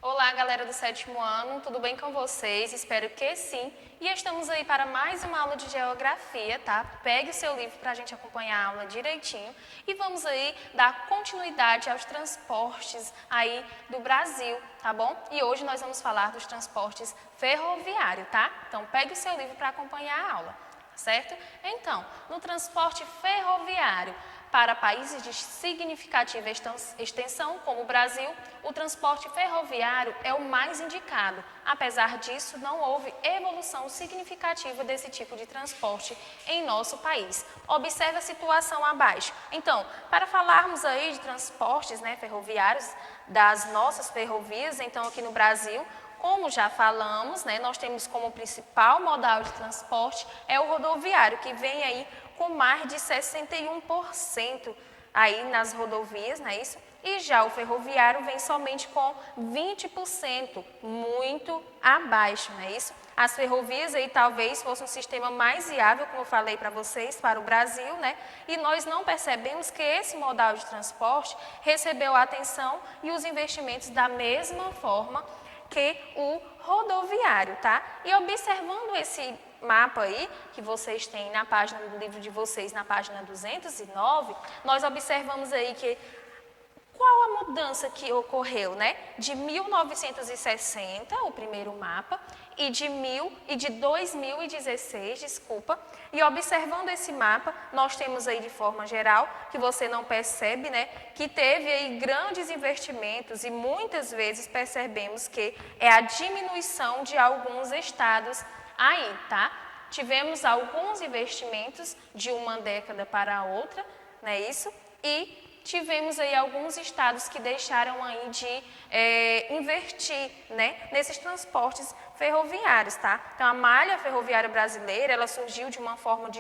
Olá, galera do 7º ano, tudo bem com vocês? Espero que sim. E estamos aí para mais uma aula de geografia, tá? Pegue o seu livro para a gente acompanhar a aula direitinho e vamos aí dar continuidade aos transportes aí do Brasil, tá bom? E hoje nós vamos falar dos transportes ferroviários, tá? Então, pegue o seu livro para acompanhar a aula, certo? Então, no transporte ferroviário, para países de significativa extensão, como o Brasil, o transporte ferroviário é o mais indicado. Apesar disso, não houve evolução significativa desse tipo de transporte em nosso país. Observe a situação abaixo. Então, para falarmos aí de transportes ferroviários, das nossas ferrovias, então aqui no Brasil, como já falamos, nós temos como principal modal de transporte é o rodoviário, que vem aí com mais de 61% aí nas rodovias, não é isso? E já o ferroviário vem somente com 20%, muito abaixo, não é isso? As ferrovias aí talvez fosse um sistema mais viável, como eu falei para vocês, para o Brasil, né? E nós não percebemos que esse modal de transporte recebeu a atenção e os investimentos da mesma forma que o rodoviário, tá? E observando esse mapa aí, que vocês têm na página do livro de vocês, na página 209, nós observamos aí que qual a mudança que ocorreu, né? De 1960, o primeiro mapa, e de 2016, desculpa. E observando esse mapa, nós temos aí de forma geral, que você não percebe, né? Que teve aí grandes investimentos e muitas vezes percebemos que é a diminuição de alguns estados aí, tá? Tivemos alguns investimentos de uma década para a outra, não é isso? E tivemos aí alguns estados que deixaram aí de investir, nesses transportes ferroviários, tá? Então, a malha ferroviária brasileira, ela surgiu de uma forma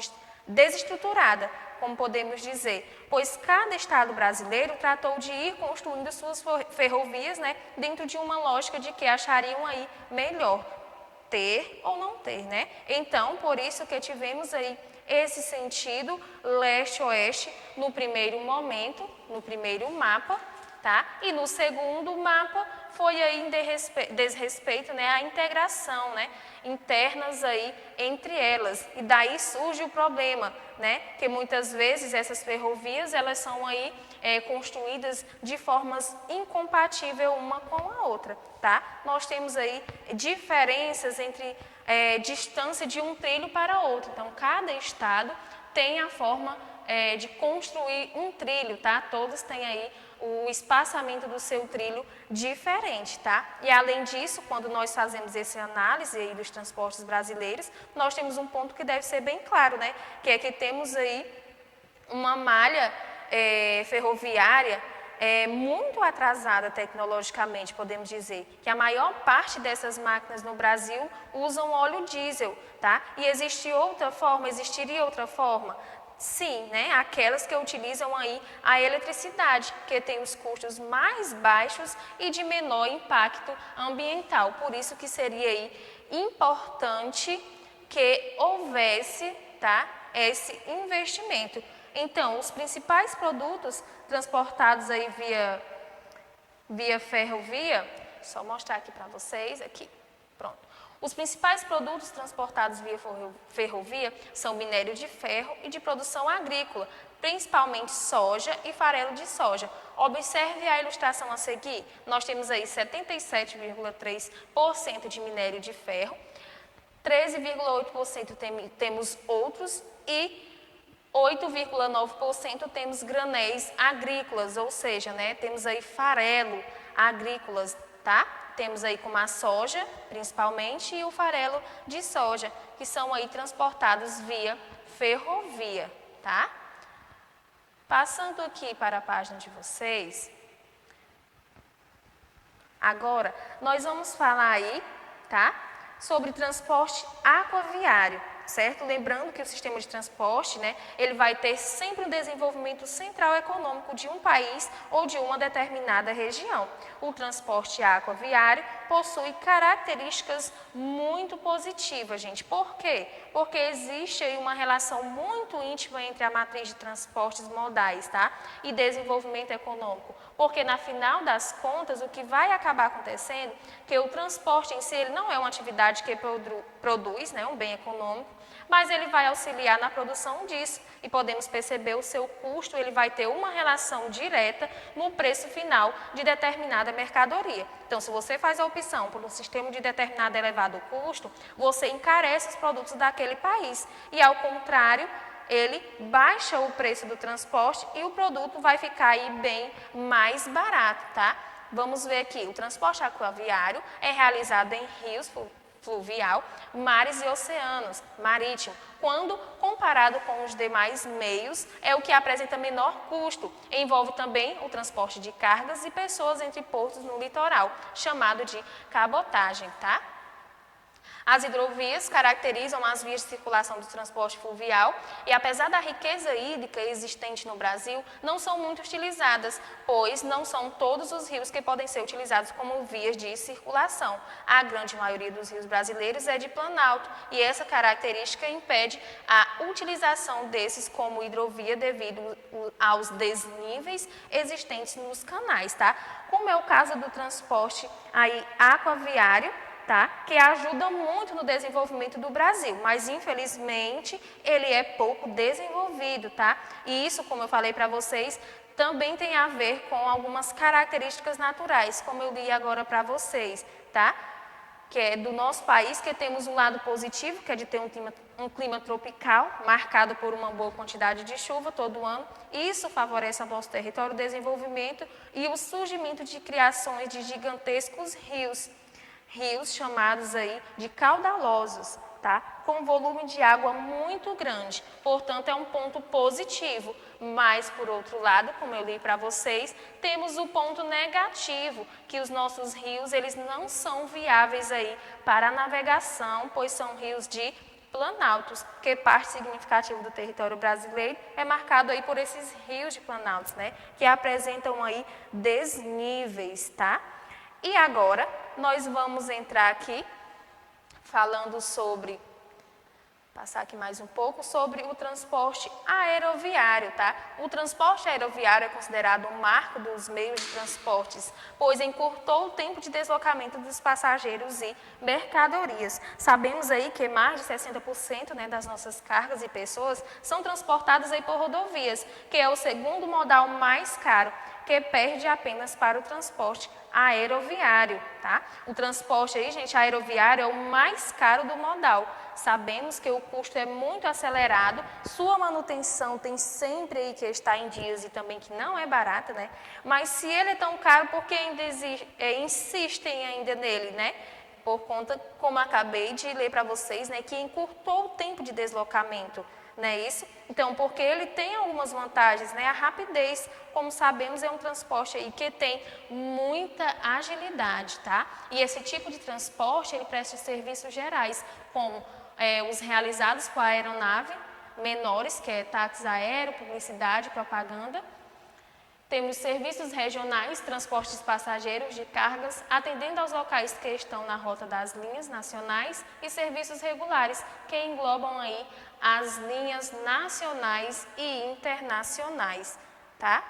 desestruturada, como podemos dizer, pois cada estado brasileiro tratou de ir construindo suas ferrovias, dentro de uma lógica de que achariam aí melhor ter ou não ter, né? Então, por isso que tivemos aí esse sentido leste-oeste no primeiro momento, no primeiro mapa, tá? E no segundo mapa foi aí em desrespeito, à integração, internas aí entre elas. E daí surge o problema, que muitas vezes essas ferrovias, elas são aí construídas de formas incompatíveis uma com a outra, tá? Nós temos aí diferenças entre distância de um trilho para outro. Então, cada estado tem a forma de construir um trilho, tá? Todos têm aí o espaçamento do seu trilho diferente, tá? E além disso, quando nós fazemos essa análise aí dos transportes brasileiros, nós temos um ponto que deve ser bem claro, que é que temos aí uma malha ferroviária muito atrasada tecnologicamente, podemos dizer, que a maior parte dessas máquinas no Brasil usam óleo diesel, tá? E existiria outra forma? Sim, aquelas que utilizam aí a eletricidade, que tem os custos mais baixos e de menor impacto ambiental. Por isso que seria aí importante que houvesse, tá, esse investimento. Então, os principais produtos transportados aí via ferrovia, só mostrar aqui para vocês, aqui, pronto. Os principais produtos transportados via ferrovia são minério de ferro e de produção agrícola, principalmente soja e farelo de soja. Observe a ilustração a seguir. Nós temos aí 77,3% de minério de ferro, 13,8% temos outros e 8,9% temos granéis agrícolas, ou seja, temos aí farelo agrícolas, tá? Temos aí como a soja, principalmente, e o farelo de soja, que são aí transportados via ferrovia, tá? Passando aqui para a página de vocês, agora nós vamos falar aí, tá? Sobre transporte aquaviário, certo? Lembrando que o sistema de transporte, ele vai ter sempre um desenvolvimento central econômico de um país ou de uma determinada região. O transporte aquaviário possui características muito positivas, gente. Por quê? Porque existe aí uma relação muito íntima entre a matriz de transportes modais, tá? E desenvolvimento econômico. Porque, na final das contas, o que vai acabar acontecendo é que o transporte em si ele não é uma atividade que produz, né, um bem econômico, mas ele vai auxiliar na produção disso e podemos perceber o seu custo, ele vai ter uma relação direta no preço final de determinada mercadoria. Então, se você faz a opção por um sistema de determinado elevado custo, você encarece os produtos daquele país e, ao contrário, ele baixa o preço do transporte e o produto vai ficar aí bem mais barato, tá? Vamos ver aqui, o transporte aquaviário é realizado em rios fluvial, mares e oceanos, marítimo, quando comparado com os demais meios, é o que apresenta menor custo. Envolve também o transporte de cargas e pessoas entre portos no litoral, chamado de cabotagem, tá? As hidrovias caracterizam as vias de circulação do transporte fluvial e, apesar da riqueza hídrica existente no Brasil, não são muito utilizadas, pois não são todos os rios que podem ser utilizados como vias de circulação. A grande maioria dos rios brasileiros é de planalto e essa característica impede a utilização desses como hidrovia devido aos desníveis existentes nos canais, tá? Como é o caso do transporte aí aquaviário, tá? Que ajuda muito no desenvolvimento do Brasil, mas infelizmente ele é pouco desenvolvido, tá? E isso, como eu falei para vocês, também tem a ver com algumas características naturais, como eu li agora para vocês, tá? Que é do nosso país, que temos um lado positivo, que é de ter um clima tropical, marcado por uma boa quantidade de chuva todo ano. Isso favorece ao nosso território o desenvolvimento e o surgimento de criações de gigantescos rios chamados aí de caudalosos, tá? Com volume de água muito grande, portanto é um ponto positivo, mas por outro lado, como eu li para vocês, temos o ponto negativo, que os nossos rios eles não são viáveis aí para a navegação, pois são rios de planaltos, que parte significativa do território brasileiro é marcado aí por esses rios de planaltos, né? Que apresentam aí desníveis, tá? E agora, nós vamos entrar aqui falando sobre, passar aqui mais um pouco, sobre o transporte aeroviário, tá? O transporte aeroviário é considerado um marco dos meios de transportes, pois encurtou o tempo de deslocamento dos passageiros e mercadorias. Sabemos aí que mais de 60%, né, das nossas cargas e pessoas são transportadas aí por rodovias, que é o segundo modal mais caro, que perde apenas para o transporte aeroviário, tá? O transporte aí, gente, aeroviário é o mais caro do modal. Sabemos que o custo é muito acelerado, sua manutenção tem sempre aí que estar em dias e também que não é barata, né? Mas se ele é tão caro, por que ainda insistem ainda nele, né? Por conta, como acabei de ler para vocês, né, que encurtou o tempo de deslocamento, não é isso? Então, porque ele tem algumas vantagens, né? A rapidez, como sabemos, é um transporte aí que tem muita agilidade, tá? E esse tipo de transporte, ele presta serviços gerais, como os realizados com a aeronave, menores, que é táxi aéreo, publicidade, propaganda. Temos serviços regionais, transportes passageiros de cargas, atendendo aos locais que estão na rota das linhas nacionais e serviços regulares, que englobam aí as linhas nacionais e internacionais, tá?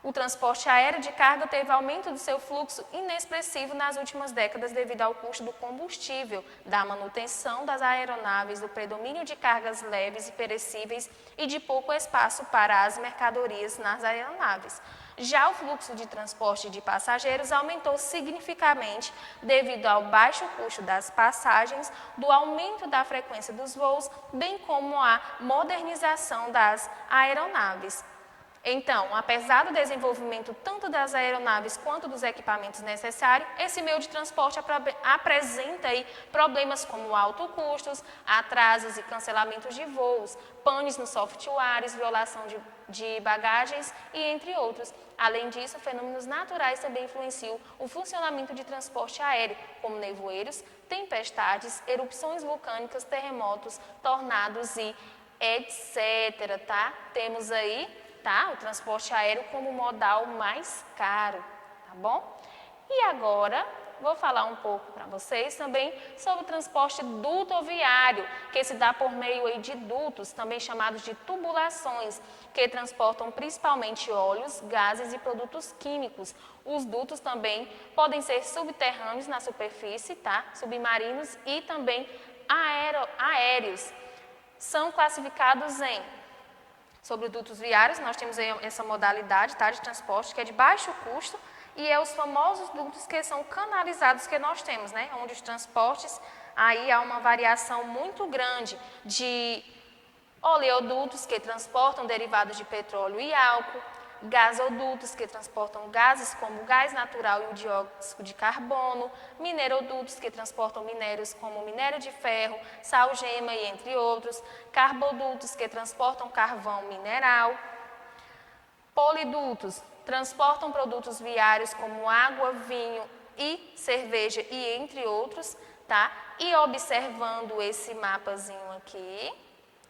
O transporte aéreo de carga teve aumento do seu fluxo inexpressivo nas últimas décadas devido ao custo do combustível, da manutenção das aeronaves, do predomínio de cargas leves e perecíveis e de pouco espaço para as mercadorias nas aeronaves. Já o fluxo de transporte de passageiros aumentou significativamente devido ao baixo custo das passagens, do aumento da frequência dos voos, bem como à modernização das aeronaves. Então, apesar do desenvolvimento tanto das aeronaves quanto dos equipamentos necessários, esse meio de transporte apresenta aí problemas como altos custos, atrasos e cancelamentos de voos, panes nos softwares, violação de bagagens e entre outros. Além disso, fenômenos naturais também influenciam o funcionamento de transporte aéreo, como nevoeiros, tempestades, erupções vulcânicas, terremotos, tornados e etc, tá? Temos aí, tá, o transporte aéreo como modal mais caro, tá bom? E agora vou falar um pouco para vocês também sobre o transporte dutoviário, que se dá por meio aí de dutos, também chamados de tubulações, que transportam principalmente óleos, gases e produtos químicos. Os dutos também podem ser subterrâneos na superfície, tá? Submarinos e também aéreos. São classificados em sobre dutos viários, nós temos aí essa modalidade, tá, de transporte que é de baixo custo e é os famosos dutos que são canalizados que nós temos, né, onde os transportes, aí há uma variação muito grande de oleodutos que transportam derivados de petróleo e álcool, gasodutos que transportam gases como o gás natural e o dióxido de carbono, minerodutos que transportam minérios como o minério de ferro, sal-gema e entre outros, carbodutos que transportam carvão mineral, polidutos transportam produtos viários como água, vinho e cerveja e entre outros, tá? E observando esse mapazinho aqui,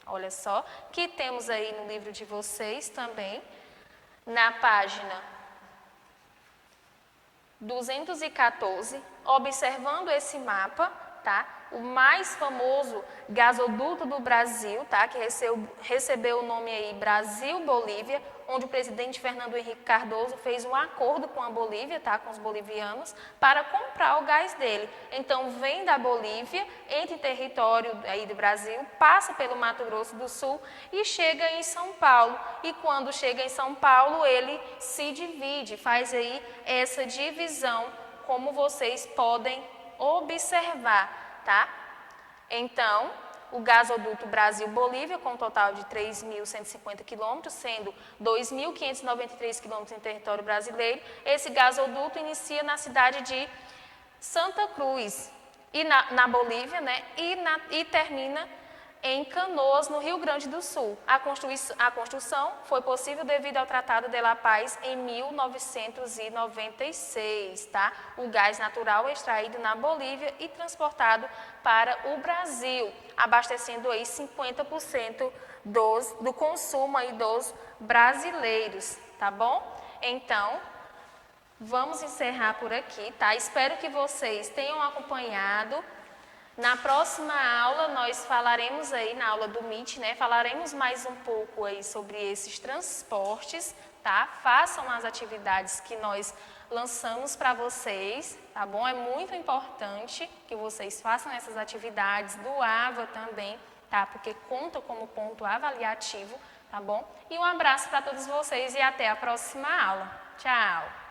olha só, que temos aí no livro de vocês também, na página 214, observando esse mapa, tá? O mais famoso gasoduto do Brasil, tá? Que recebeu o nome aí Brasil-Bolívia, onde o presidente Fernando Henrique Cardoso fez um acordo com a Bolívia, tá? Com os bolivianos, para comprar o gás dele. Então, vem da Bolívia, entra em território aí do Brasil, passa pelo Mato Grosso do Sul e chega em São Paulo. E quando chega em São Paulo, ele se divide, faz aí essa divisão, como vocês podem observar, tá? Então, o gasoduto Brasil-Bolívia, com um total de 3.150 quilômetros, sendo 2.593 quilômetros em território brasileiro, esse gasoduto inicia na cidade de Santa Cruz, e na Bolívia, né, e termina em Canoas, no Rio Grande do Sul. A construção foi possível devido ao Tratado de La Paz em 1996, tá? O gás natural é extraído na Bolívia e transportado para o Brasil, abastecendo aí 50% do consumo aí dos brasileiros, tá bom? Então, vamos encerrar por aqui, tá? Espero que vocês tenham acompanhado. Na próxima aula, nós falaremos aí, na aula do MIT, né? Falaremos mais um pouco aí sobre esses transportes, tá? Façam as atividades que nós lançamos para vocês, tá bom? É muito importante que vocês façam essas atividades do AVA também, tá? Porque conta como ponto avaliativo, tá bom? E um abraço para todos vocês e até a próxima aula. Tchau!